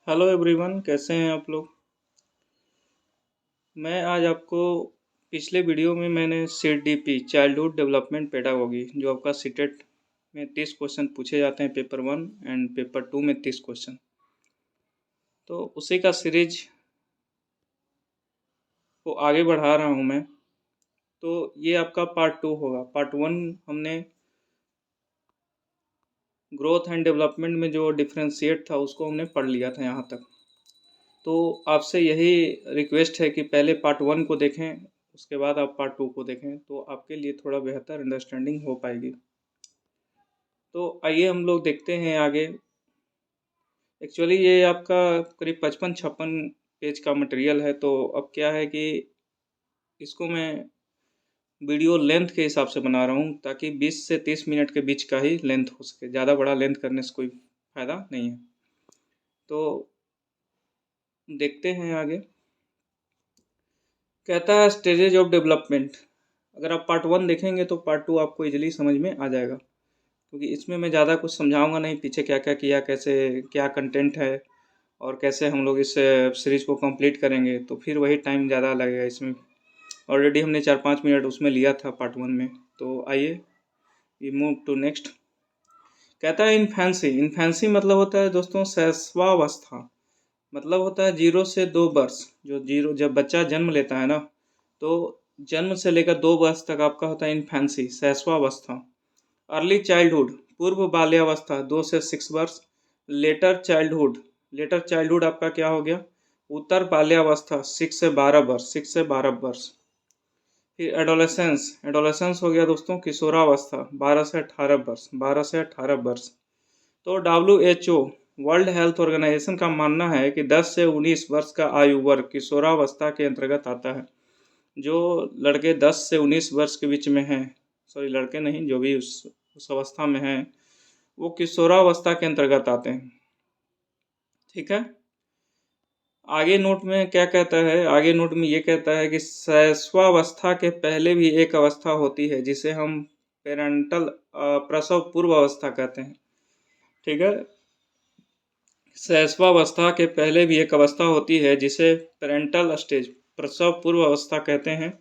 Hello everyone, कैसे हैं आप लोग। मैं आज आपको पिछले वीडियो में मैंने CDP चाइल्डहुड डेवलपमेंट पेडागोगी जो आपका सीटेट में 30 क्वेश्चन पूछे जाते हैं पेपर 1 एंड पेपर 2 में 30 क्वेश्चन, तो उसी का सीरीज को आगे बढ़ा रहा हूं मैं। तो ये आपका पार्ट 2 होगा। पार्ट 1 हमने ग्रोथ एंड डेवलपमेंट में जो डिफ्रेंशिएट था उसको हमने पढ़ लिया था यहाँ तक। तो आपसे यही रिक्वेस्ट है कि पहले पार्ट 1 को देखें, उसके बाद आप पार्ट 2 को देखें, तो आपके लिए थोड़ा बेहतर अंडरस्टैंडिंग हो पाएगी। तो आइए हम लोग देखते हैं आगे। एक्चुअली ये आपका करीब 55-56 पेज का मटेरियल है। तो अब क्या है कि इसको मैं वीडियो लेंथ के हिसाब से बना रहा हूँ ताकि 20 से 30 मिनट के बीच का ही लेंथ हो सके। ज़्यादा बड़ा लेंथ करने से कोई फ़ायदा नहीं है। तो देखते हैं आगे। कहता है स्टेजेज ऑफ डेवलपमेंट। अगर आप पार्ट 1 देखेंगे तो पार्ट 2 आपको इजीली समझ में आ जाएगा, क्योंकि इसमें मैं ज़्यादा कुछ समझाऊंगा नहीं, पीछे क्या क्या किया, कैसे क्या कंटेंट है और कैसे हम लोग इस सीरीज़ को कंप्लीट करेंगे, तो फिर वही टाइम ज़्यादा लगेगा। इसमें ऑलरेडी हमने 4-5 मिनट उसमें लिया था पार्ट 1 में। तो आइए वी मूव टू नेक्स्ट। कहता है इन्फेंसी। इन्फेंसी मतलब होता है दोस्तों शैशवावस्था। मतलब होता है 0 से 2 वर्ष। जो जीरो जब बच्चा जन्म लेता है ना, तो जन्म से लेकर 2 वर्ष तक आपका होता है इन्फेंसी, शैशवावस्था। अर्ली चाइल्डहुड पूर्व बाल्यावस्था 2 से 6 वर्ष। लेटर चाइल्डहुड, लेटर चाइल्डहुड आपका क्या हो गया, उत्तर बाल्यावस्था 6 से 12 वर्ष, 6 से 12 वर्ष। फिर एडोलेसेंस, एडोलेसेंस हो गया दोस्तों किशोरावस्था 12 से 18 वर्ष, 12 से 18 वर्ष। तो WHO वर्ल्ड हेल्थ ऑर्गेनाइजेशन का मानना है कि 10 से 19 वर्ष का आयु वर्ग किशोरावस्था के अंतर्गत आता है। जो लड़के 10 से 19 वर्ष के बीच में हैं, सॉरी लड़के नहीं, जो भी उस अवस्था में हैं, वो किशोरावस्था के अंतर्गत आते हैं। ठीक है। आगे नोट में क्या कहता है, आगे नोट में ये कहता है कि शैशवावस्था के पहले भी एक अवस्था होती है जिसे हम पेरेंटल प्रसव पूर्व अवस्था कहते हैं। ठीक है। शैशवावस्था के पहले भी एक अवस्था होती है जिसे पेरेंटल स्टेज, प्रसव पूर्व अवस्था कहते हैं।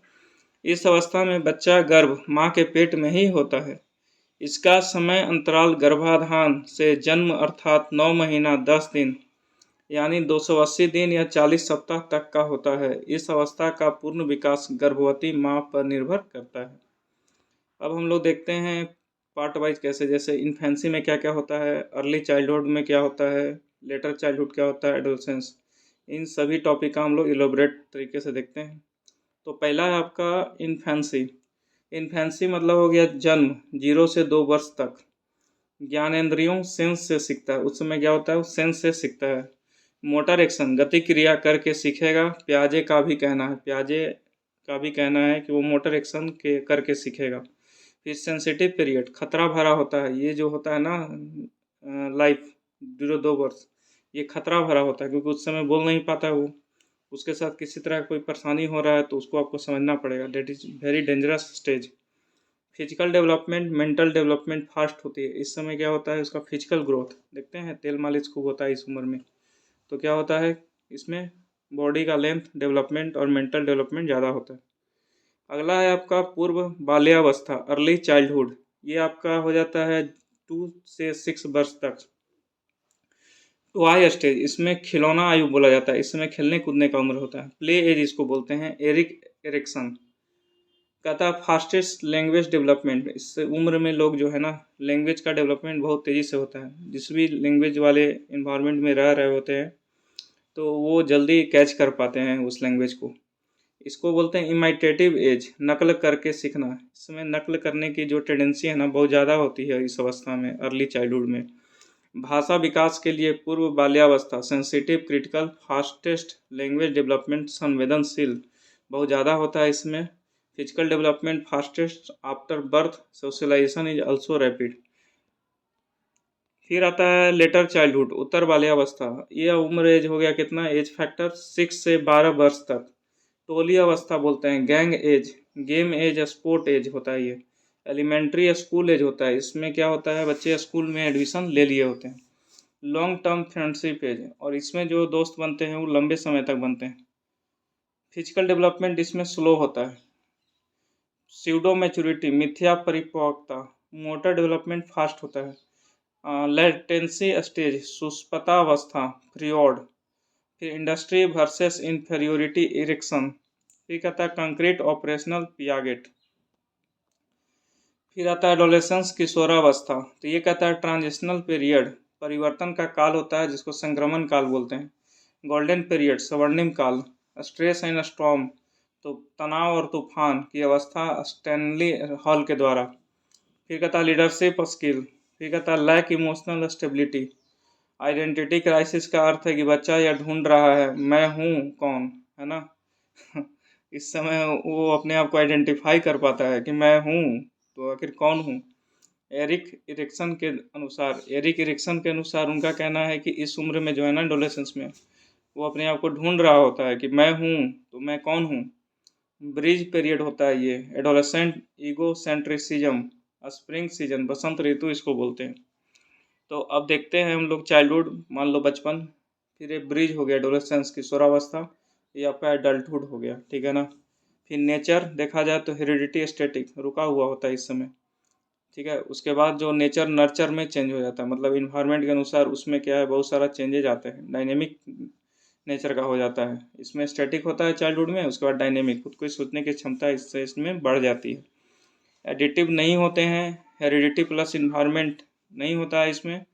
इस अवस्था में बच्चा गर्भ माँ के पेट में ही होता है। इसका समय अंतराल गर्भाधान से जन्म अर्थात 9 महीना 10 दिन यानी 280 दिन या 40 सप्ताह तक का होता है। इस अवस्था का पूर्ण विकास गर्भवती माँ पर निर्भर करता है। अब हम लोग देखते हैं पार्ट वाइज कैसे, जैसे इन्फेंसी में क्या क्या होता है, अर्ली चाइल्डहुड में क्या होता है, लेटर चाइल्डहुड क्या होता है, एडोलसेंस, इन सभी टॉपिक का हम लोग इलोबरेट तरीके से देखते हैं। तो पहला है आपका इन्फेंसी। इन्फेंसी मतलब हो गया जन्म 0 से 2 वर्ष तक। ज्ञानेंद्रियों सेंस से सीखता है। उस समय क्या होता है, वो सेंस से सीखता है। मोटर एक्शन गति क्रिया करके सीखेगा। प्याजे का भी कहना है, प्याजे का भी कहना है कि वो मोटर एक्शन के करके सीखेगा। फिर सेंसिटिव पीरियड खतरा भरा होता है। ये जो होता है ना लाइफ 0-2 वर्ष, ये खतरा भरा होता है, क्योंकि उस समय बोल नहीं पाता है वो, उसके साथ किसी तरह कोई परेशानी हो रहा है तो उसको आपको समझना पड़ेगा। That is very dangerous stage. Physical development mental development fast होती है। इस समय क्या होता है, उसका फिजिकल ग्रोथ देखते हैं, तेल मालिश खूब होता है इस उम्र में। तो क्या होता है इसमें, बॉडी का लेंथ डेवलपमेंट और मेंटल डेवलपमेंट ज़्यादा होता है। अगला है आपका पूर्व बाल्यावस्था, अर्ली चाइल्डहुड। ये आपका हो जाता है 2 से 6 वर्ष तक। टॉय स्टेज, इसमें खिलौना आयु बोला जाता है। इस समय खेलने कूदने का उम्र होता है। प्ले एज इसको बोलते हैं। एरिक एरिक्सन कहता है फास्टेस्ट लैंग्वेज डेवलपमेंट। इस उम्र में लोग जो है ना, लैंग्वेज का डेवलपमेंट बहुत तेज़ी से होता है। जिस भी लैंग्वेज वाले इन्वायरमेंट में रह रहे होते हैं तो वो जल्दी कैच कर पाते हैं उस लैंग्वेज को। इसको बोलते हैं इमिटेटिव एज, नकल करके सीखना। इसमें नकल करने की जो टेंडेंसी है ना, बहुत ज़्यादा होती है इस अवस्था में, अर्ली चाइल्डहुड में। भाषा विकास के लिए पूर्व बाल्यावस्था, sensitive critical fastest language development, संवेदनशील बहुत ज़्यादा होता है इसमें। Physical development fastest after birth, socialisation is also rapid. फिर आता है लेटर चाइल्डहुड, उत्तर बाल्यावस्था। यह उम्र एज हो गया कितना, एज फैक्टर 6 से 12 वर्ष तक। टोली अवस्था बोलते हैं, gang age, game age, sport age होता है ये। एलिमेंट्री स्कूल एज होता है। इसमें क्या होता है, बच्चे स्कूल में एडमिशन ले लिए होते हैं। लॉन्ग टर्म फ्रेंडशिप एज, और इसमें जो दोस्त बनते हैं वो लंबे समय तक बनते हैं। फिजिकल डेवलपमेंट इसमें स्लो होता है। स्यूडो मैच्योरिटी मिथ्या परिपक्वता, मोटर डेवलपमेंट फास्ट होता है। लेटेंसी स्टेज सुस्पता अवस्था पीरियड, फिर इंडस्ट्री वर्सेस इंफीरियोरिटी इरेक्शन, फिर कहता है कंक्रीट ऑपरेशनल पियागेट, फिर आता है एडोलेसेंस किशोरावस्था, तो ये कहता है ट्रांजिशनल पीरियड परिवर्तन का काल होता है जिसको संक्रमण काल बोलते हैं। गोल्डन पीरियड स्वर्णिम काल, स्ट्रेस एंड स्टॉर्म तो तनाव और तूफान की अवस्था स्टैनली हॉल के द्वारा। फिर कहता है लीडरशिप स्किल, फिर कहता है lack emotional stability. Identity crisis का अर्थ है कि बच्चा यह ढूंढ रहा है मैं हूँ कौन, है ना। इस समय वो अपने आप को आइडेंटिफाई कर पाता है कि मैं हूँ तो आखिर कौन हूँ। एरिक इरिक्सन के अनुसार उनका कहना है कि इस उम्र में जो है ना एडोलेसेंस में वो अपने आप को ढूंढ रहा होता है कि मैं हूँ तो मैं कौन हूँ। ब्रिज पीरियड होता है ये एडोलेसेंट ईगो सेंट्रिसिज्म स्प्रिंग सीजन बसंत ऋतु इसको बोलते हैं। तो अब देखते हैं हम लोग चाइल्डहुड मान लो बचपन, फिर ये ब्रिज हो गया एडोलेसेंस किशोरावस्था, ये आपका एडल्टहुड हो गया, ठीक है ना। फिर नेचर देखा जाए तो हेरिडिटी स्टैटिक रुका हुआ होता है इस समय, ठीक है। उसके बाद जो नेचर नर्चर में चेंज हो जाता है, मतलब इन्वायरमेंट के अनुसार उसमें क्या है बहुत सारा चेंजेज आते हैं, डायनेमिक नेचर का हो जाता है। इसमें स्टैटिक होता है चाइल्डहुड में, उसके बाद डायनेमिक खुद को सोचने की क्षमता इससे इसमें बढ़ जाती है। एडिटिव नहीं होते हैं, हेरिडिटी प्लस इन्वायरमेंट नहीं होता है इसमें।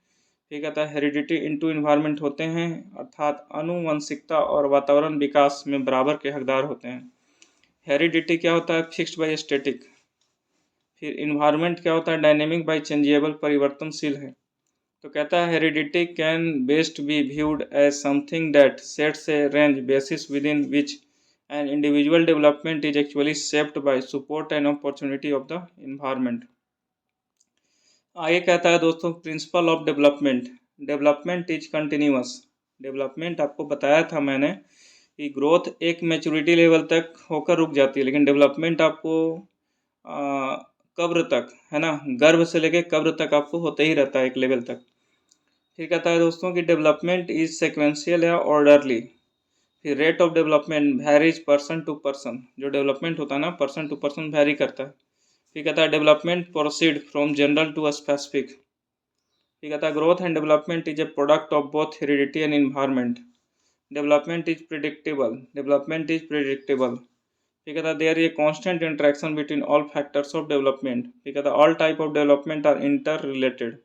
फिर कहता है हेरिडिटी इनटू इन्वायरमेंट होते हैं, अर्थात आनुवंशिकता और वातावरण विकास में बराबर के हकदार होते हैं। हेरिडिटी क्या होता है फिक्स्ड बाई स्टैटिक, फिर इन्वायरमेंट क्या होता है डायनेमिक बाई चेंजेबल परिवर्तनशील है। तो कहता है heredity can best be viewed as something that sets a range basis within which an individual development is actually shaped by support and opportunity of the environment. आगे कहता है दोस्तों principle of development, development is continuous. Development आपको बताया था मैंने कि growth एक मैच्योरिटी लेवल तक होकर रुक जाती है, लेकिन डेवलपमेंट आपको कब्र तक, है ना, गर्भ से लेकर कब्र तक आपको होते ही रहता है एक लेवल तक। फिर कहता है दोस्तों कि डेवलपमेंट इज सेक्वेंशियल या ऑर्डरली। फिर rate of development varies person to person, जो डेवलपमेंट होता है ना पर्सन टू पर्सन वेरी करता है। फिर कहता है development proceed from general to specific. फिर कहता है growth and development is a product of both heredity and environment. Development is predictable, development is predictable. फिर कहता है there is a constant interaction between all factors of development. फिर कहता है all type of development are interrelated.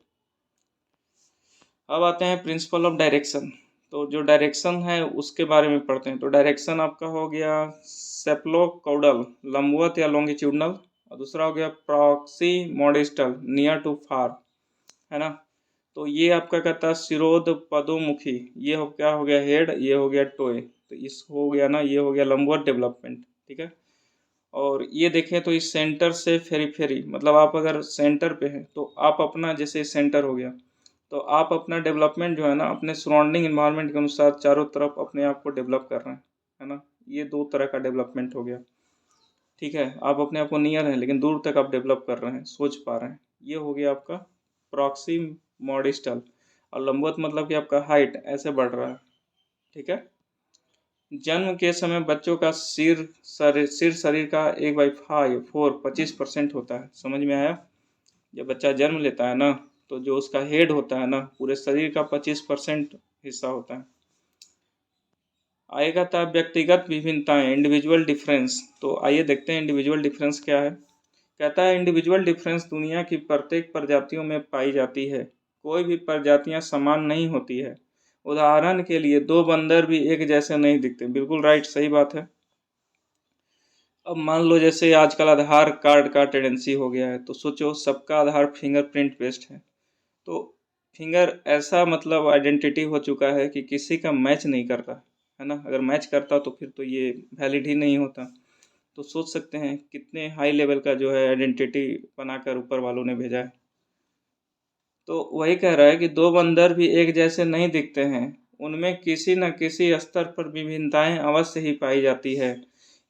अब आते हैं principle of direction, तो जो डायरेक्शन है उसके बारे में पढ़ते हैं। तो डायरेक्शन आपका हो गया सेप्लोकॉडल लंबवत या लॉन्गिट्यूडनल, और दूसरा हो गया प्रॉक्सी मॉडिस्टल नियर टू फार, है ना। तो ये आपका कहता है सिरोध पदोमुखी, ये हो क्या हो गया हेड, ये हो गया टोए, तो इस हो गया ना ये हो गया लंबवत डेवलपमेंट, ठीक है। और ये देखें तो इस सेंटर से फेरी मतलब आप अगर सेंटर पे हैं तो आप अपना जैसे सेंटर हो गया तो आप अपना डेवलपमेंट जो है ना अपने सराउंडिंग इन्वायरमेंट के अनुसार चारों तरफ अपने आप को डेवलप कर रहे हैं, है ना। ये दो तरह का डेवलपमेंट हो गया, ठीक है। आप अपने आप को नियर हैं लेकिन दूर तक आप डेवलप कर रहे हैं, सोच पा रहे हैं, ये हो गया आपका प्रॉक्सी मॉडिस्टल। और लंबवत मतलब कि आपका हाइट ऐसे बढ़ रहा है, ठीक है। जन्म के समय बच्चों का सिर शरीर का 1/4 25% होता है, समझ में आया। जब बच्चा जन्म लेता है ना तो जो उसका हेड होता है ना पूरे शरीर का 25% हिस्सा होता है। आएगा था व्यक्तिगत विभिन्नताएं इंडिविजुअल डिफरेंस, तो आइए देखते हैं इंडिविजुअल डिफरेंस क्या है। कहता है इंडिविजुअल डिफरेंस दुनिया की प्रत्येक प्रजातियों में पाई जाती है, कोई भी प्रजातियां समान नहीं होती है। उदाहरण के लिए दो बंदर भी एक जैसे नहीं दिखते, बिल्कुल राइट, सही बात है। अब मान लो जैसे आजकल आधार कार्ड का टेंडेंसी हो गया है, तो सोचो सबका आधार फिंगरप्रिंट बेस्ड है, तो फिंगर ऐसा मतलब आइडेंटिटी हो चुका है कि किसी का मैच नहीं करता, है ना। अगर मैच करता तो फिर तो ये वैलिड ही नहीं होता। तो सोच सकते हैं कितने हाई लेवल का जो है आइडेंटिटी बनाकर ऊपर वालों ने भेजा है। तो वही कह रहा है कि दो बंदर भी एक जैसे नहीं दिखते हैं, उनमें किसी न किसी स्तर पर विभिन्नताएं अवश्य ही पाई जाती है।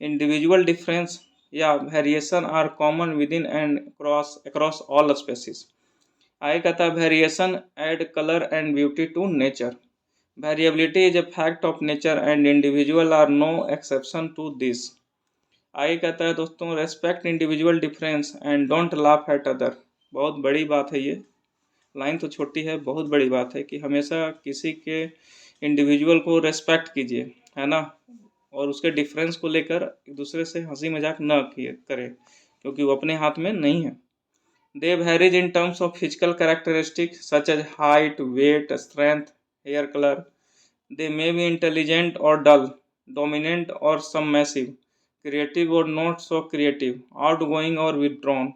इंडिविजुअल डिफरेंस या variation are common within and across all species. आगे कहता है variation add colour and beauty to nature. Variability is a fact of nature and individual are no exception to this. आगे कहता है दोस्तों respect individual difference and don't laugh at other. बहुत बड़ी बात है ये लाइन, तो छोटी है, बहुत बड़ी बात है कि हमेशा किसी के इंडिविजुअल को रेस्पेक्ट कीजिए, है ना, और उसके डिफरेंस को लेकर एक दूसरे से हंसी मजाक न करें, क्योंकि वो अपने हाथ में नहीं है। They varies in terms of physical characteristic such as height, weight, strength, hair colour. They may be intelligent और डल, डोमिनेंट और सबमिसिव, क्रिएटिव और not so creative, outgoing और विथड्रॉन।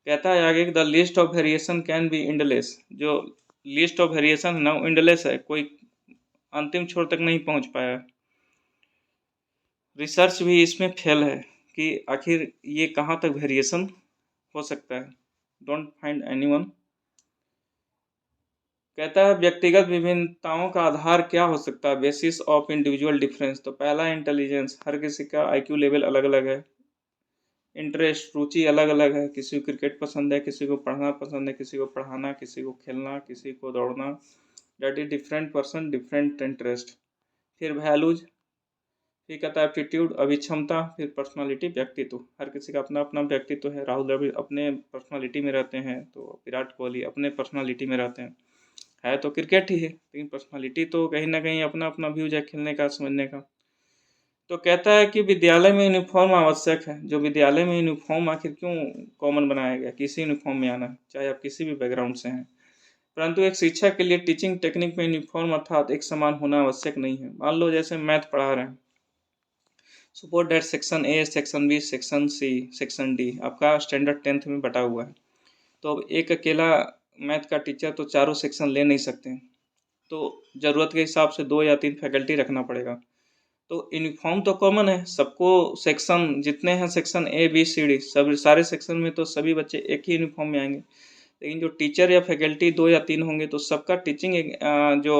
कहता है आगे the list of variation can be endless. जो list of variation है ना वो इंडलेस है, कोई अंतिम छोर तक नहीं पहुंच पाया। रिसर्च भी इसमें फेल है कि आखिर ये कहाँ तक वेरिएशन हो सकता है। Don't find anyone. कहता है व्यक्तिगत विभिन्नताओं का आधार क्या हो सकता है, बेसिस ऑफ इंडिविजुअल डिफरेंस। तो पहला इंटेलिजेंस, हर किसी का आईक्यू लेवल अलग अलग है। इंटरेस्ट, रुचि अलग अलग है, किसी को क्रिकेट पसंद है, किसी को पढ़ना पसंद है, किसी को पढ़ाना, किसी को खेलना, किसी को दौड़ना। That is different person different interest. फिर वैल्यूज, फिर कहता है एप्टीट्यूड अभिक्षमता, फिर पर्सनालिटी व्यक्तित्व। हर किसी का अपना अपना व्यक्तित्व है। राहुल द्रविड़ अपने पर्सनालिटी में रहते हैं, तो विराट कोहली अपने पर्सनालिटी में रहते हैं। है तो क्रिकेट ही है, लेकिन पर्सनालिटी तो कहीं ना कहीं अपना अपना व्यूज है खेलने का, समझने का। तो कहता है कि विद्यालय में यूनिफॉर्म आवश्यक है। जो विद्यालय में यूनिफॉर्म आखिर क्यों कॉमन बनाया गया, किसी यूनिफॉर्म में आना, चाहे आप किसी भी बैकग्राउंड से हैं, परंतु एक शिक्षक के लिए टीचिंग टेक्निक में यूनिफॉर्म अर्थात एक समान होना आवश्यक नहीं है। मान लो जैसे मैथ पढ़ा रहे हैं, suppose that section A, section B, section C, section D आपका स्टैंडर्ड 10th में बटा हुआ है। तो अब एक अकेला मैथ का टीचर तो चारों सेक्शन ले नहीं सकते, तो ज़रूरत के हिसाब से 2 या 3 फैकल्टी रखना पड़ेगा। तो यूनिफॉर्म तो कॉमन है सबको, सेक्शन जितने हैं, section A B C D, सब सारे सेक्शन में तो सभी बच्चे एक ही यूनिफॉर्म में आएंगे। लेकिन जो टीचर या फैकल्टी 2 या 3 होंगे तो सबका टीचिंग जो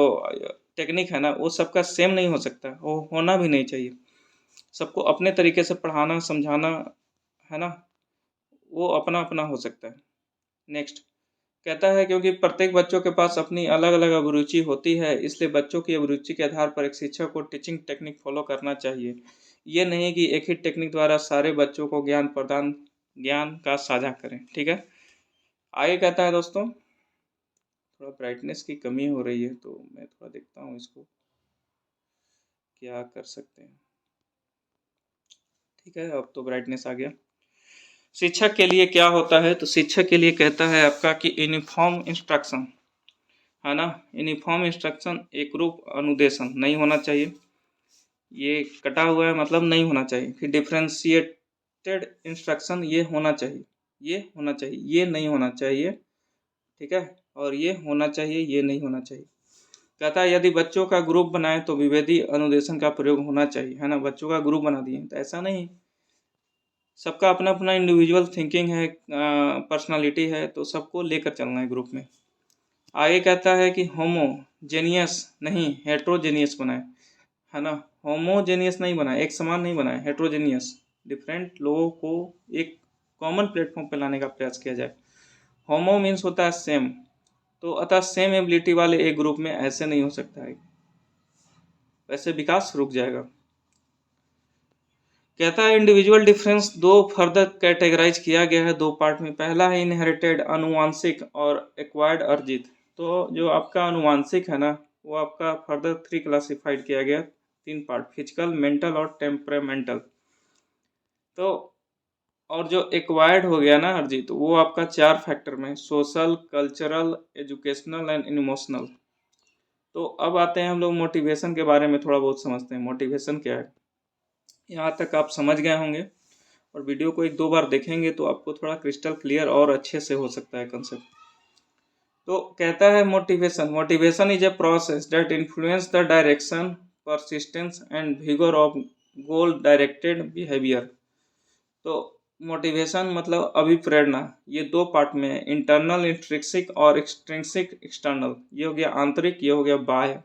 टेक्निक है ना वो सबका सेम नहीं हो सकता, वो होना भी नहीं चाहिए। सबको अपने तरीके से पढ़ाना समझाना, है ना, वो अपना अपना हो सकता है। नेक्स्ट कहता है क्योंकि प्रत्येक बच्चों के पास अपनी अलग अलग अभिरुचि होती है, इसलिए बच्चों की अभिरुचि के आधार पर एक शिक्षक को टीचिंग टेक्निक फॉलो करना चाहिए। ये नहीं कि एक ही टेक्निक द्वारा सारे बच्चों को ज्ञान का साझा करें। ठीक है, आगे कहता है दोस्तों, थोड़ा ब्राइटनेस की कमी हो रही है तो मैं थोड़ा देखता हूँ इसको क्या कर सकते हैं। ठीक है, अब तो ब्राइटनेस आ गया। शिक्षक के लिए क्या होता है, तो शिक्षक के लिए कहता है आपका कि यूनिफॉर्म इंस्ट्रक्शन, है ना, यूनिफॉर्म इंस्ट्रक्शन एक रूप अनुदेशन नहीं होना चाहिए। ये कटा हुआ है मतलब नहीं होना चाहिए। फिर डिफ्रेंशिएटेड इंस्ट्रक्शन ये होना चाहिए, ये होना चाहिए, ये नहीं होना चाहिए। ठीक है, और ये होना चाहिए, ये नहीं होना चाहिए। कहता है यदि बच्चों का ग्रुप बनाए तो विभेदी अनुदेशन का प्रयोग होना चाहिए, है ना। बच्चों का ग्रुप बना दिए तो ऐसा नहीं, सबका अपना अपना इंडिविजुअल थिंकिंग है, पर्सनालिटी है, तो सबको लेकर चलना है ग्रुप में। आगे कहता है कि होमोजेनियस नहीं हेट्रोजेनियस बनाए, है ना। होमोजेनियस नहीं बनाए, एक समान नहीं बनाए, हेट्रोजेनियस, डिफरेंट लोगों को एक कॉमन प्लेटफॉर्म पर लाने का प्रयास किया जाए। होमो मीन्स होता है सेम, तो अतः सेम एबिलिटी वाले एक ग्रुप में ऐसे नहीं हो सकता है, वैसे विकास रुक जाएगा। कहता है इंडिविजुअल डिफरेंस दो फर्दर कैटेगराइज किया गया है 2 पार्ट में। पहला है इनहेरिटेड अनुवांशिक और एक्वायर्ड अर्जित। तो जो आपका अनुवांशिक है ना वो आपका फर्दर 3 क्लासिफाइड किया गया 3 पार्ट, फिजिकल, मेंटल और टेम्परामेंटल। तो और जो एक्वायर्ड हो गया ना अर्जित, वो आपका 4 फैक्टर में, social, cultural, educational and emotional. तो अब आते हैं हम लोग मोटिवेशन के बारे में थोड़ा बहुत समझते हैं। मोटिवेशन क्या है, यहाँ तक आप समझ गए होंगे और वीडियो को 1-2 बार देखेंगे तो आपको थोड़ा क्रिस्टल क्लियर और अच्छे से हो सकता है कंसेप्ट। तो कहता है motivation is a process that influence the direction, persistence and vigour of goal directed behaviour. तो मोटिवेशन मतलब अभिप्रेरणा, ये 2 पार्ट में है, इंटरनल इंट्रिंसिक और एक्सट्रिंसिक एक्सटर्नल। ये हो गया आंतरिक, ये हो गया बाह्य।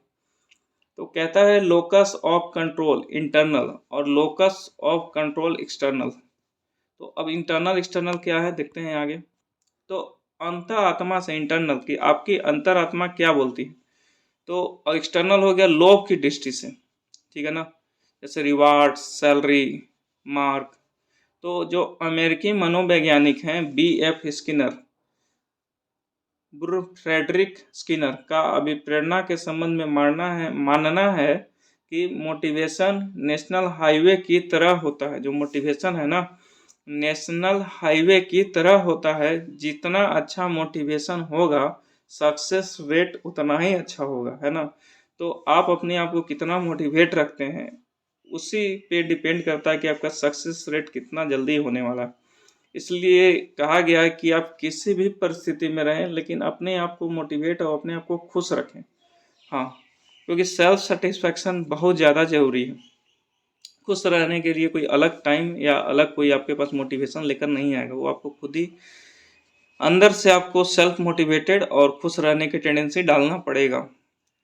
तो कहता है लोकस ऑफ कंट्रोल इंटरनल और लोकस ऑफ कंट्रोल एक्सटर्नल। तो अब इंटरनल एक्सटर्नल क्या है देखते हैं आगे। तो अंतर आत्मा से इंटरनल की आपकी अंतरात्मा क्या बोलती है। तो एक्सटर्नल हो गया लोभ की दृष्टि से, ठीक है ना, जैसे रिवार्ड, सैलरी, मार्क। तो जो अमेरिकी मनोवैज्ञानिक हैं B.F. स्किनर, फ्रेडरिक स्किनर का अभिप्रेरणा के संबंध में मानना है कि मोटिवेशन नेशनल हाईवे की तरह होता है। जो मोटिवेशन है ना, नेशनल हाईवे की तरह होता है। जितना अच्छा मोटिवेशन होगा, सक्सेस रेट उतना ही अच्छा होगा, है ना। तो आप अपने आप को कितना मोटिवेट रखते हैं, उसी पे डिपेंड करता है कि आपका सक्सेस रेट कितना जल्दी होने वाला है। इसलिए कहा गया है कि आप किसी भी परिस्थिति में रहें, लेकिन अपने आप को मोटिवेट और अपने आप को खुश रखें। हाँ, क्योंकि सेल्फ सेटिस्फैक्शन बहुत ज़्यादा ज़रूरी है। खुश रहने के लिए कोई अलग टाइम या अलग कोई आपके पास मोटिवेशन लेकर नहीं आएगा। वो आपको खुद ही अंदर से आपको सेल्फ मोटिवेटेड और खुश रहने की टेंडेंसी डालना पड़ेगा,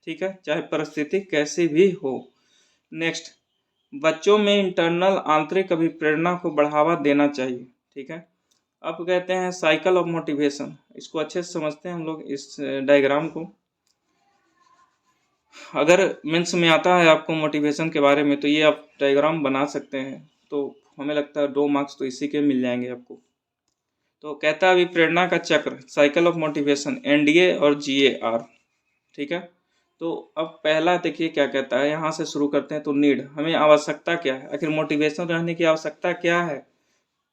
ठीक है, चाहे परिस्थिति कैसी भी हो। नेक्स्ट, बच्चों में इंटरनल आंतरिक अभिप्रेरणा को बढ़ावा देना चाहिए, ठीक है। अब कहते हैं साइकिल ऑफ मोटिवेशन। इसको अच्छे से समझते हैं हम लोग इस डायग्राम को। अगर मेंस में आता है आपको मोटिवेशन के बारे में, तो ये आप डायग्राम बना सकते हैं। तो हमें लगता है 2 मार्क्स तो इसी के मिल जाएंगे आपको। तो कहता है अभी प्रेरणा का चक्र, साइकिल ऑफ मोटिवेशन, NDA और GAR, ठीक है। तो अब पहला देखिए क्या कहता है, यहाँ से शुरू करते हैं। तो नीड, हमें आवश्यकता क्या है, आखिर मोटिवेशन रहने की आवश्यकता क्या है,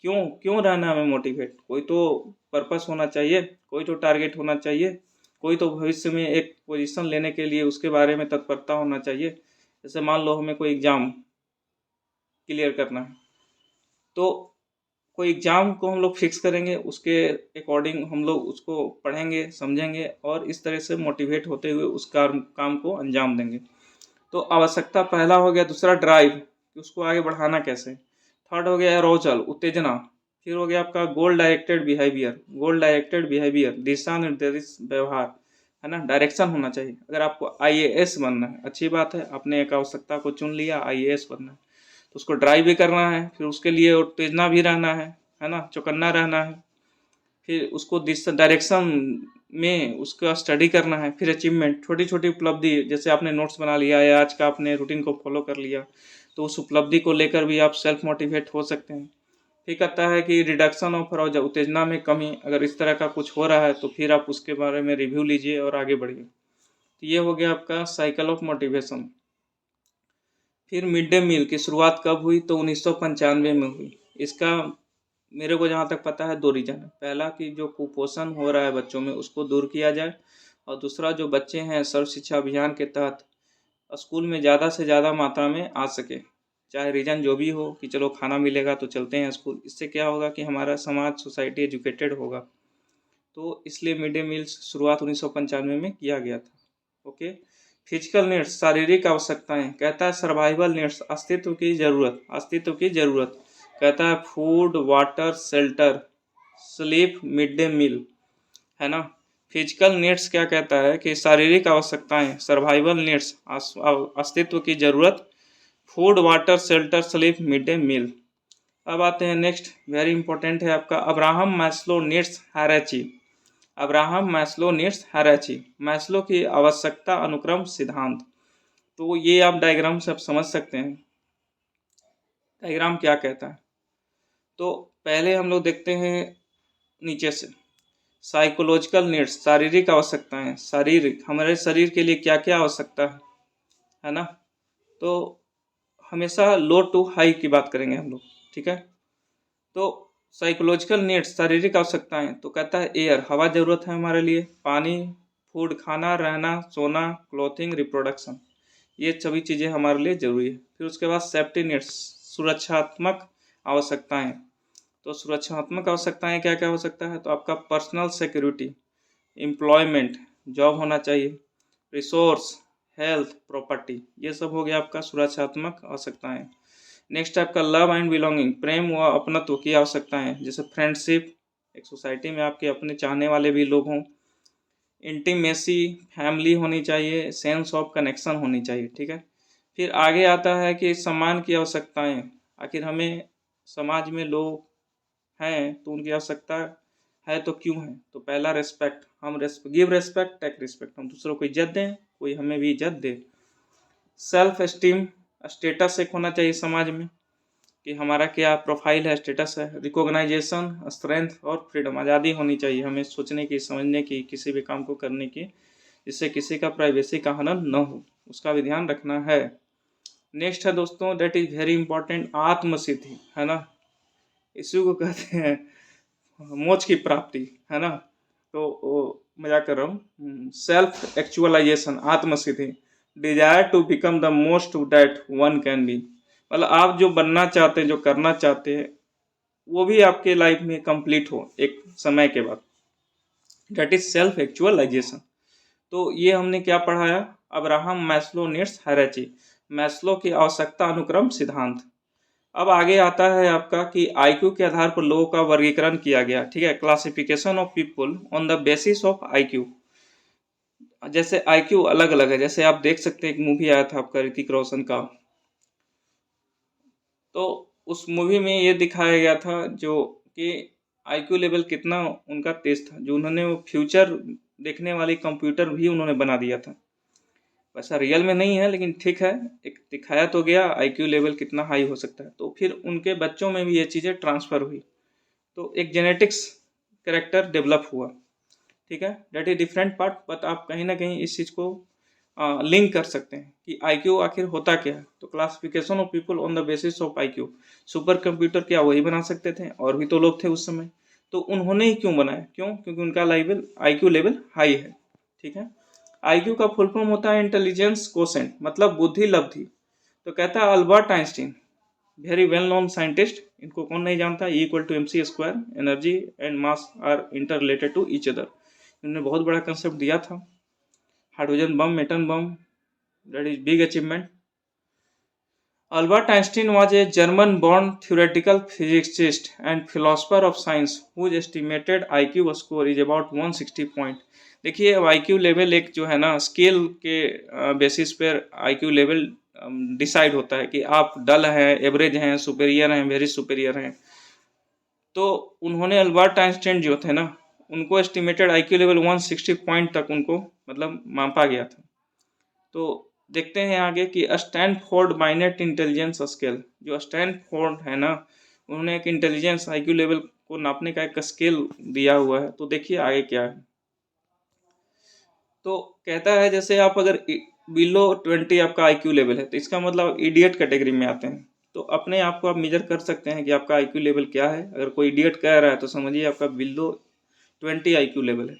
क्यों क्यों रहना हमें मोटिवेट। कोई तो पर्पस होना चाहिए, कोई तो टारगेट होना चाहिए, कोई तो भविष्य में एक पोजीशन लेने के लिए उसके बारे में तत्परता होना चाहिए। जैसे मान लो हमें कोई एग्ज़ाम क्लियर करना है, तो कोई एग्ज़ाम को हम लोग फिक्स करेंगे, उसके अकॉर्डिंग हम लोग उसको पढ़ेंगे, समझेंगे और इस तरह से मोटिवेट होते हुए उस काम को अंजाम देंगे। तो आवश्यकता पहला हो गया। दूसरा ड्राइव, कि उसको आगे बढ़ाना कैसे। थर्ड हो गया एरोजल, उत्तेजना। फिर हो गया आपका गोल डायरेक्टेड बिहेवियर, दिशा निर्देशित व्यवहार, है ना, डायरेक्शन होना चाहिए। अगर आपको IAS बनना है, अच्छी बात है, आपने एक आवश्यकता को चुन लिया, IAS बनना है, तो उसको ड्राइव भी करना है, फिर उसके लिए उत्तेजना भी रहना है ना, चौकन्ना रहना है। फिर उसको दिशा डायरेक्शन में उसका स्टडी करना है। फिर अचीवमेंट, छोटी छोटी उपलब्धि, जैसे आपने नोट्स बना लिया या आज का आपने रूटीन को फॉलो कर लिया, तो उस उपलब्धि को लेकर भी आप सेल्फ मोटिवेट हो सकते हैं। फिर कहता है कि रिडक्शन ऑफ अराउजल, उत्तेजना में कमी, अगर इस तरह का कुछ हो रहा है तो फिर आप उसके बारे में रिव्यू लीजिए और आगे बढ़िए। तो ये हो गया आपका साइकिल ऑफ मोटिवेशन। फिर मिड डे मील की शुरुआत कब हुई, तो 1995 में हुई। इसका मेरे को जहाँ तक पता है 2 रीज़न है। पहला कि जो कुपोषण हो रहा है बच्चों में, उसको दूर किया जाए, और दूसरा जो बच्चे हैं सर्व शिक्षा अभियान के तहत स्कूल में ज़्यादा से ज़्यादा मात्रा में आ सके। चाहे रीज़न जो भी हो, कि चलो खाना मिलेगा तो चलते हैं स्कूल। इससे क्या होगा कि हमारा समाज, सोसाइटी एजुकेटेड होगा। तो इसलिए मिड डे मील शुरुआत 1995 में किया गया था। ओके। फिजिकल नीड्स, शारीरिक आवश्यकताएं। कहता है सर्वाइवल नीड्स, अस्तित्व की ज़रूरत। कहता है food, water, shelter, sleep, mid day meal, है ना। फिजिकल नीड्स क्या कहता है कि शारीरिक आवश्यकताएं, सर्वाइवल नीड्स, अस्तित्व की ज़रूरत, food, water, shelter, sleep, mid day meal. अब आते हैं नेक्स्ट, वेरी इंपॉर्टेंट है आपका Abraham Maslow needs hierarchy. Abraham Maslow needs hierarchy, Maslow की आवश्यकता अनुक्रम सिद्धांत। तो ये आप डायग्राम से आप समझ सकते हैं डायग्राम क्या कहता है। तो पहले हम लोग देखते हैं नीचे से, साइकोलॉजिकल नीड्स, शारीरिक आवश्यकताएं। शारीरिक, हमारे शरीर के लिए क्या क्या आवश्यकता है ना। तो हमेशा लो टू हाई की बात करेंगे हम लोग, ठीक है। तो साइकोलॉजिकल नीड्स, शारीरिक आवश्यकताएं, तो कहता है एयर, हवा ज़रूरत है हमारे लिए, पानी, फूड, खाना, रहना, सोना, क्लोथिंग, रिप्रोडक्शन, ये सभी चीज़ें हमारे लिए ज़रूरी है। फिर उसके बाद सेफ्टी नीड्स, सुरक्षात्मक आवश्यकताएं। तो सुरक्षात्मक आवश्यकताएं क्या क्या हो सकता है, तो आपका पर्सनल सिक्योरिटी, एम्प्लॉयमेंट, जॉब होना चाहिए, रिसोर्स, हेल्थ, प्रॉपर्टी, ये सब हो गया आपका सुरक्षात्मक आवश्यकताएं। नेक्स्ट आपका लव एंड बिलोंगिंग, प्रेम व अपनत्व की आवश्यकताएं, जैसे फ्रेंडशिप, एक सोसाइटी में आपके अपने चाहने वाले भी लोग हों, इंटीमेसी, फैमिली होनी चाहिए, सेंस ऑफ कनेक्शन होनी चाहिए, ठीक है। फिर आगे आता है कि सम्मान की आवश्यकताएं, आखिर हमें समाज में लोग हैं तो उनकी आवश्यकता है तो क्यों है? तो पहला रिस्पेक्ट, हम गिव रिस्पेक्ट टेक रिस्पेक्ट, हम दूसरों को इज्जत दें, कोई हमें भी इज्जत दे। सेल्फ एस्टीम, स्टेटस एक होना चाहिए समाज में कि हमारा क्या प्रोफाइल है, स्टेटस है। रिकॉग्नाइजेशन, स्ट्रेंथ और फ्रीडम, आज़ादी होनी चाहिए हमें सोचने की, समझने की, किसी भी काम को करने की, जिससे किसी का प्राइवेसी का हनन न हो, उसका भी ध्यान रखना है। नेक्स्ट है दोस्तों, दैट इज वेरी इंपॉर्टेंट, आत्मसिद्धि, है ना। इसी को कहते हैं मोक्ष की प्राप्ति, है ना। तो मैं क्या कर रहा हूँ, सेल्फ एक्चुअलाइजेशन, आत्मसिद्धि, desire to become the most that one can be, मतलब आप जो बनना चाहते हैं, जो करना चाहते हैं, वो भी आपके लाइफ में कंप्लीट हो एक समय के बाद, दैट इज सेल्फ एक्चुअलाइजेशन। तो ये हमने क्या पढ़ाया, Abraham Maslow needs hierarchy, Maslow की आवश्यकता अनुक्रम सिद्धांत। अब आगे आता है आपका कि आईक्यू के आधार पर लोगों का वर्गीकरण किया गया, ठीक है, classification of people on the basis of IQ. जैसे आईक्यू अलग अलग है, जैसे आप देख सकते हैं एक मूवी आया था आपका ऋतिक रोशन का, तो उस मूवी में ये दिखाया गया था जो कि आईक्यू लेवल कितना उनका तेज था, जो उन्होंने वो फ्यूचर देखने वाली कंप्यूटर भी उन्होंने बना दिया था। वैसा रियल में नहीं है, लेकिन ठीक है, एक दिखाया तो गया आईक्यू लेवल कितना हाई हो सकता है। तो फिर उनके बच्चों में भी ये चीज़ें ट्रांसफ़र हुई, तो एक जेनेटिक्स करेक्टर डेवलप हुआ, ठीक है, that is different part, but आप कहीं ना कहीं इस चीज़ को लिंक कर सकते हैं कि आईक्यू आखिर होता क्या है। तो classification of people on the basis of IQ, super computer क्या वही बना सकते थे, और भी तो लोग थे उस समय, तो उन्होंने ही क्यों बनाया, क्यों? क्योंकि उनका लेवल आईक्यू लेवल हाई है, ठीक है। आईक्यू का फुल फॉर्म होता है इंटेलिजेंस कोसेंट, मतलब बुद्धि लब्धि। तो कहता है Albert Einstein, very well known scientist, इनको कौन नहीं जानता, E equal to MC square, energy and mass are interrelated to each other. इन्होंने बहुत बड़ा कंसेप्ट दिया था, hydrogen bomb, atom bomb, that is big achievement. Albert Einstein was a German-born theoretical physicist and philosopher of science whose estimated IQ score is about 160 point। देखिए अब IQ level एक जो है ना स्केल के बेसिस पर IQ लेवल डिसाइड होता है कि आप डल हैं, एवरेज हैं, सुपेरियर हैं, वेरी सुपेरियर हैं। तो उन्होंने अल्बर्ट आइंस्टाइन जो थे ना, उनको एस्टिमेटेड IQ लेवल 160 पॉइंट तक उनको मतलब मापा गया था। तो देखते हैं आगे कि स्टैनफोर्ड बाइनेट इंटेलिजेंस स्केल, जो स्टैनफोर्ड है ना, उन्होंने एक इंटेलिजेंस आईक्यू लेवल को नापने का एक स्केल दिया हुआ है। तो देखिए आगे क्या है, तो कहता है जैसे आप अगर बिलो 20 आपका आईक्यू लेवल है, तो इसका मतलब इडियट कैटेगरी में आते हैं। तो अपने आप को आप मेजर कर सकते हैं कि आपका आईक्यू लेवल क्या है। अगर कोई इडियट कह रहा है तो समझिए आपका बिलो 20 आईक्यू लेवल है।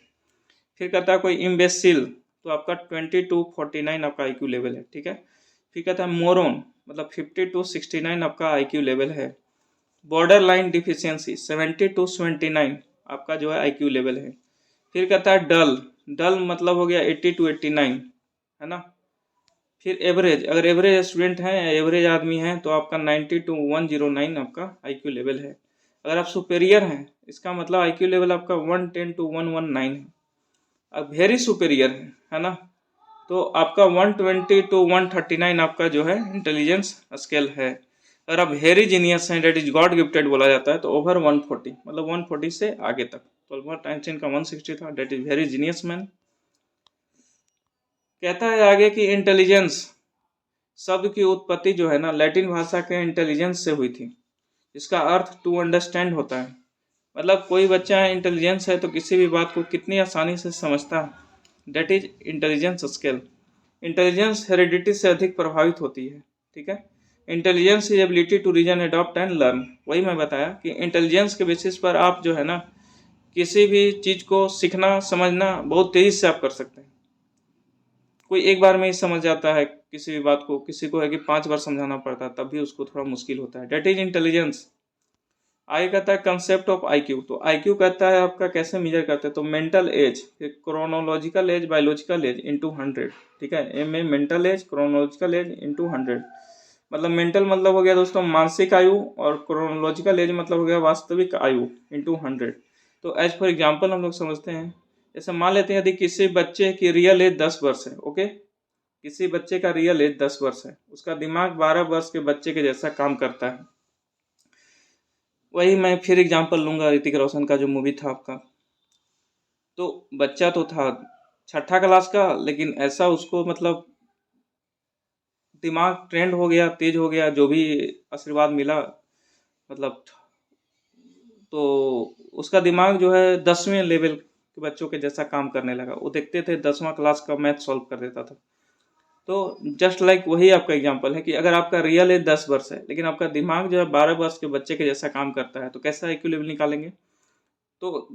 फिर कहता है कोई इम्बेसिल, तो आपका 20 to 49 आपका आईक्यू लेवल है, ठीक है। फिर कहता है मोरोन, मतलब 50 to 69 आपका आईक्यू लेवल है। बॉर्डर लाइन डिफिशियंसी 70 to 79 आपका जो है आईक्यू लेवल है। फिर कहता है डल, डल मतलब हो गया 80 to 89, है ना। फिर एवरेज, अगर एवरेज स्टूडेंट हैं, एवरेज आदमी हैं, तो आपका 90 to 109 आपका आईक्यू लेवल है। अगर आप सुपेरियर हैं, इसका मतलब आईक्यू लेवल आपका 110 to 119 है। अब वेरी सुपेरियर है ना, तो आपका 120 to 139 आपका जो है इंटेलिजेंस स्केल है। अगर आप वेरी जीनियस हैं, डेट इज गॉड गिफ्टेड बोला जाता है, तो ओवर 140, मतलब 140 से आगे तक। तो अल्बर्ट आइंस्टाइन का 160 था, that is very genius man. कहता है आगे कि इंटेलिजेंस शब्द की उत्पत्ति जो है ना लैटिन भाषा के इंटेलिजेंस से हुई थी। इसका अर्थ टू अंडरस्टैंड होता है, मतलब कोई बच्चा इंटेलिजेंस है तो किसी भी बात को कितनी आसानी से समझता है, that is intelligence scale. Intelligence heredity से अधिक प्रभावित होती है, ठीक है। Intelligence is ability to reason, adopt and learn. वही मैं बताया कि इंटेलिजेंस के बेसिस पर आप जो है ना किसी भी चीज़ को सीखना समझना बहुत तेज़ी से आप कर सकते हैं। कोई एक बार में ही समझ जाता है किसी भी बात को, किसी को है कि 5 बार समझाना पड़ता है, तब भी उसको थोड़ा मुश्किल होता है, डेट इज इंटेलिजेंस। आगे कहता है कंसेप्ट ऑफ आईक्यू। तो आईक्यू कहता है आपका कैसे मेजर करते हैं, तो मेंटल एज, फिर chronological age, biological age into 100, ठीक है। M A mental age, chronological age into 100, मतलब मेंटल मतलब हो गया दोस्तों मानसिक आयु, और क्रोनोलॉजिकल एज मतलब हो गया वास्तविक आयु इंटू 100। तो एज फॉर एग्जाम्पल हम लोग समझते हैं, जैसे मान लेते हैं यदि किसी बच्चे की रियल एज 10 वर्ष है, ओके, किसी बच्चे का रियल एज 10 वर्ष है, उसका दिमाग 12 वर्ष के बच्चे के जैसा काम करता है। वही मैं फिर एग्जांपल लूंगा ऋतिक रोशन का जो मूवी था आपका तो बच्चा तो था 6ठा क्लास का, लेकिन ऐसा उसको मतलब दिमाग ट्रेंड हो गया, तेज हो गया, जो भी आशीर्वाद मिला मतलब, तो उसका दिमाग जो है 10वें लेवल के बच्चों के जैसा काम करने लगा। वो देखते थे 10वां क्लास का मैथ सॉल्व कर देता था। तो जस्ट लाइक वही आपका एग्जांपल है कि अगर आपका रियल एज 10 वर्ष है, लेकिन आपका दिमाग जो है 12 वर्ष के बच्चे के जैसा काम करता है, तो कैसा IQ लेवल निकालेंगे? तो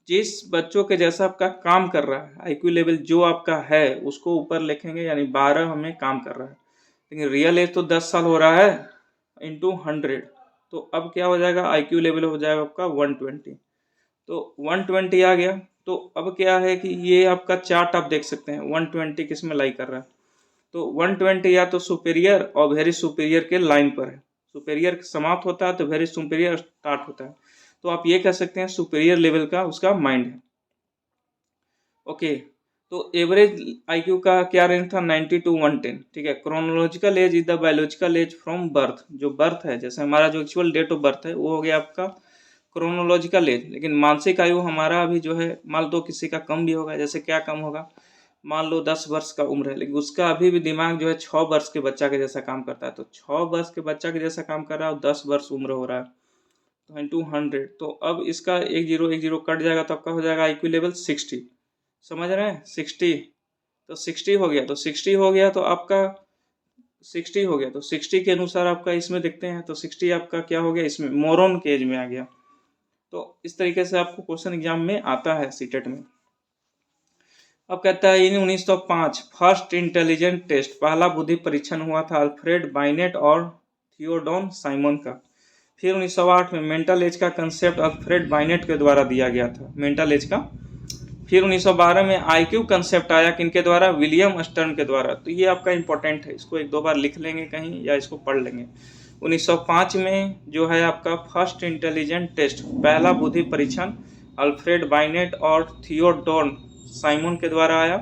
जिस बच्चों के जैसा आपका काम कर रहा है, IQ लेवल जो आपका है उसको ऊपर लिखेंगे, यानी 12 हमें काम कर रहा है। लेकिन रियल एज तो 10 साल हो रहा है इंटू 100, तो अब क्या हो जाएगा? IQ लेवल हो जाएगा आपका 120। तो 120 आ गया। तो अब क्या है कि ये आपका चार्ट आप देख सकते हैं 120 किस में लाई कर रहा है। तो 120 या तो सुपेरियर और वेरी सुपेरियर के लाइन पर है। सुपेरियर समाप्त होता है तो वेरी सुपेरियर स्टार्ट होता है। तो आप ये कह सकते हैं सुपेरियर लेवल का उसका माइंड है। ओके, तो एवरेज IQ का क्या रेंज था? 90 टू 110। ठीक है। Chronological age is the biological age from birth. जो बर्थ है, जैसे हमारा जो एक्चुअल डेट ऑफ बर्थ है वो हो गया आपका क्रोनोलॉजिकल एज। लेकिन मानसिक आयु हमारा अभी जो है, मान लो किसी का कम भी होगा। जैसे क्या कम होगा? मान लो 10 वर्ष का उम्र है, लेकिन उसका अभी भी दिमाग जो है 6 वर्ष के बच्चा के जैसा काम करता है। तो 6 वर्ष के बच्चा के जैसा काम कर रहा है और 10 वर्ष उम्र हो रहा है, तो इंटू 100। तो अब इसका एक जीरो कट जाएगा, तो आपका हो जाएगा IQ लेवल 60। समझ रहे हैं? 60। तो 60 हो गया, तो 60 हो गया, तो आपका 60 हो गया, तो 60 के अनुसार आपका इसमें देखते हैं, तो 60 आपका क्या हो गया? इसमें मोरन के एज में आ गया। तो इस तरीके से आपको क्वेश्चन एग्जाम में आता है सीटेट में। अब कहता है इन 1905 फर्स्ट इंटेलिजेंट टेस्ट, पहला बुद्धि परीक्षण हुआ था अल्फ्रेड बाइनेट और थियोडोन साइमन का। फिर 1908 में मेंटल एज का कंसेप्ट अल्फ्रेड बाइनेट के द्वारा दिया गया था, मेंटल एज का। फिर 1912 में IQ कंसेप्ट आया, किनके द्वारा? विलियम स्टर्न के द्वारा। तो ये आपका इंपॉर्टेंट है, इसको एक दो बार लिख लेंगे कहीं या इसको पढ़ लेंगे। 1905 में जो है आपका फर्स्ट इंटेलिजेंट टेस्ट, पहला बुद्धि परीक्षण अल्फ्रेड बाइनेट और थियोडोन साइमन के द्वारा आया।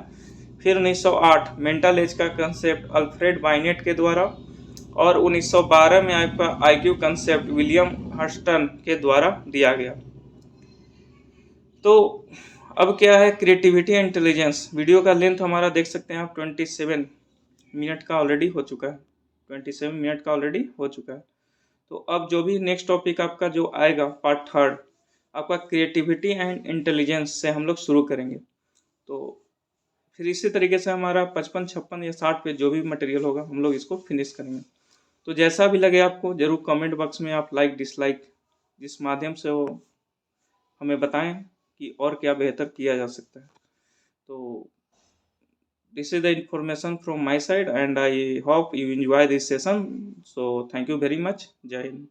फिर 1908 मेंटल एज का कंसेप्ट अल्फ्रेड बाइनेट के द्वारा, और 1912 में आपका IQ कंसेप्ट विलियम हस्टन के द्वारा दिया गया। तो अब क्या है? Creativity and intelligence. वीडियो का लेंथ हमारा देख सकते हैं आप 27 मिनट का ऑलरेडी हो चुका है। 27 मिनट का ऑलरेडी हो चुका है। तो अब जो भी नेक्स्ट टॉपिक आपका जो आएगा पार्ट थर्ड, आपका क्रिएटिविटी एंड इंटेलिजेंस से हम लोग शुरू करेंगे। तो फिर इसी तरीके से हमारा 55, 56 या 60 पे जो भी मटेरियल होगा हम लोग इसको फिनिश करेंगे। तो जैसा भी लगे आपको जरूर कमेंट बॉक्स में आप लाइक डिसलाइक जिस माध्यम से हो हमें बताएं कि और क्या बेहतर किया जा सकता है। तो this is the information from my side and I hope you enjoy this session. So thank you very much. Jai Hind.